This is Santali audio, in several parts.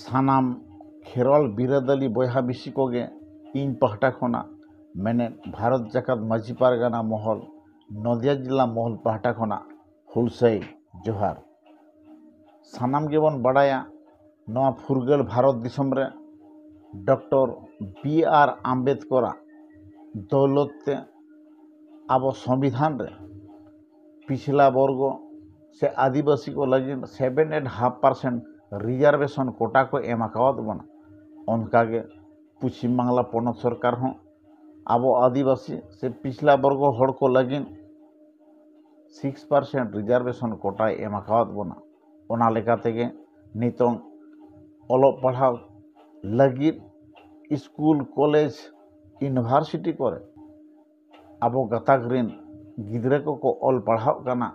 सानाम खेरल बिरादली बयहा बिसी कोगे इन पहटा खोना मैंने भारत जाकात माझी पारगाना महल नदिया जिला महल पहटा खोना हुलसई जोहार सानाम गेबन बाडाया नवा फुरगल भारत दिसम रे डॉक्टर बी.आर. आम्बेडकर दौलत अब संविधान रे पिछला वर्ग से आदिवासी को लगे 7.5% रिजर्वेशन कोटा को एमाकावत बना उनकागे पश्चिम बांगला पनत सरकार हों अब आदिवासी से पिछला वर्ग हड़ को लगे 6% रिजर्वेशन कोटा एमाकावत बना ओना लेकातेगे नितों ओलो पढ़ाव लगी स्कूल कॉलेज यूनिवर्सिटी करे अब गताग्रीन गिद्रे को ऑल पढ़ाव करना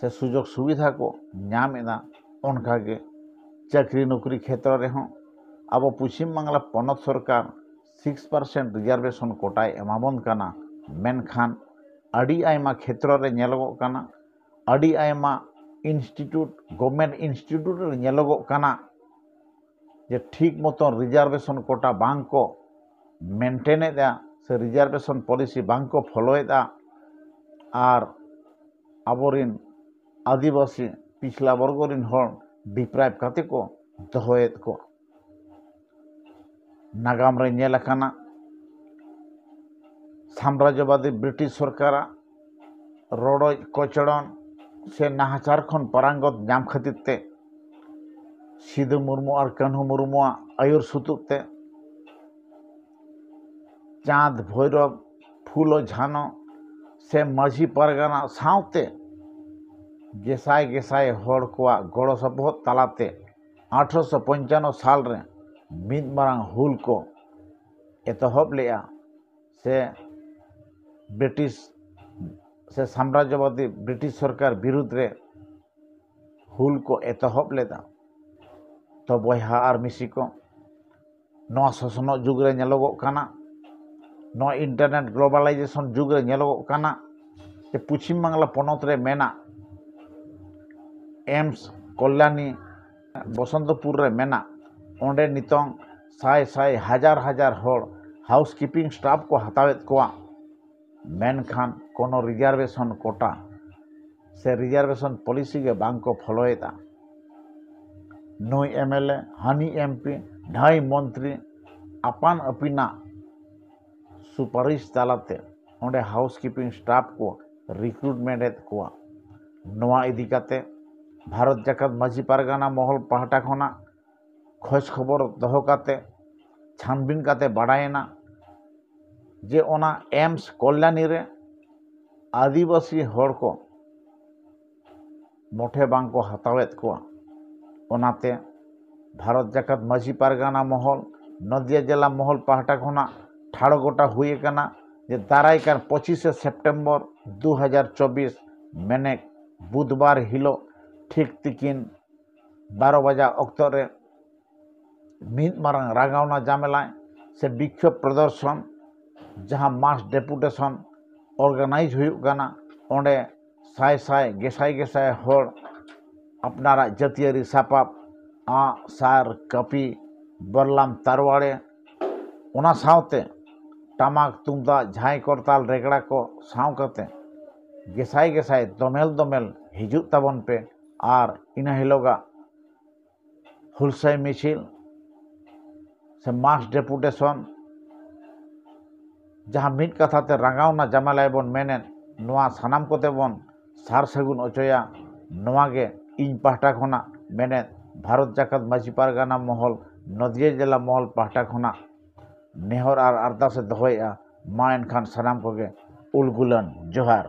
से सुजोग सुविधा को नामेदा उनकागे चाकरी नौकरी क्षेत्र रे हों अब पश्चिम बांगला पनत सरकार 6% रिजर्वेशन कोटा एमाबन काना मेनखान अड़ी आयमा क्षेत्र रे नेलोगो काना अड़ी आयमा इंस्टीट्यूट गवर्नमेंट इंस्टीट्यूट रे नेलोगो काना जे ठीक मतन रिजर्वेशन कोटा बांग को मेंटेनेदा से रिजर्वेशन पॉलिसी बांग को फॉलोएदा आर आबोरिन आदिवासी पिछला वर्गरिन हर डिप्राइव काते को दहोएत को नागाम रे नेलकाना साम्राज्यवादी ब्रिटिश सरकार रोड कचड़न से नाहाचार खन परांगत नाम खातिर ते सिधु मुर्मू और कान्हू मुर्मू आयुर सुतुते चाँद भैरव फूलो झानो से माझी पारगाना सावते गेसाय गेसाय हड़ को गड़ सपोहद तालाते 1895 साल रे मिद मारांग हुल को एतहब लेया से ब्रिटिश से साम्राज्यवादी ब्रिटिश सरकार विरुद्ध रे हुल को एतहब लेदा तो बयहा आर मिसी को नवा शोषण जुग रे नेलोगो काना नवा इंटरनेट ग्लोबलाइजेशन जुग रे नेलोगो काना जे पश्चिम बांगला पनत रे मेना एम्स कल्याणी बसंतपुर रे मेना ओंडे नितोंग साय साय हजार हजार हड़ हाउस कीपिंग स्टाफ को हतावेत कोआ मेनखान कोनो रिजर्वेशन कोटा से रिजर्वेशन पॉलिसी के बांग को फॉलोएता नई एमएलए हानी एमपी ढाई मंत्री आपान अपिना सुपारिश तालाते ओंडे हाउस कीपिंग स्टाफ को रिक्रुटमेंट कोआ नवा इदिकाते भारत जाकात माझी पारगाना महल पहाटा खोना खोज खबर दहो काते छानबीन काते बाडायना जे ओना एम्स कल्याणी रे आदिवासी हड़ को मोठे बांग को हतावेत कोआ ओनाते भारत जाकात माझी पारगाना महल नदिया जिला महल पहाटा खोना ठाड़ गोटा हुए कना जे दारायकान 25 सेप्टेम्बर 2024 मैंने बुधवार हिलो ठीक तिकिन 12 बजा अक्तर रे मिद मारंग रागावना जामेलाय से विक्षोभ प्रदर्शन जहां मास डेपुटेशन ऑर्गेनाइज हुआ ओंडे साय साय गेसाय गेसाय हड़ अपनारा जतियारी सापाब सार कपी बरलाम तारवाड़े ओना सावते टामाक तुमदा झाई करताल रेगड़ा को साव करते गेसाय गेसाय दोमेल दोमेल हिजू ताबन पे आर इना हिलोगा हुलसई मिছিল से मास डेपुटेशन जहाँ मिट कथाते रंगावना जामालाय बन मेने नवा सानाम कोते बन सार सगुन अचया नवागे इन पहाटा खोना मेने भारत जाकात माझी पारगाना महल नदिया जिला महल पहाटा खोना नेहर आर अरदास दहोया मा एनखान सानाम कोगे उलगुलन जोहार।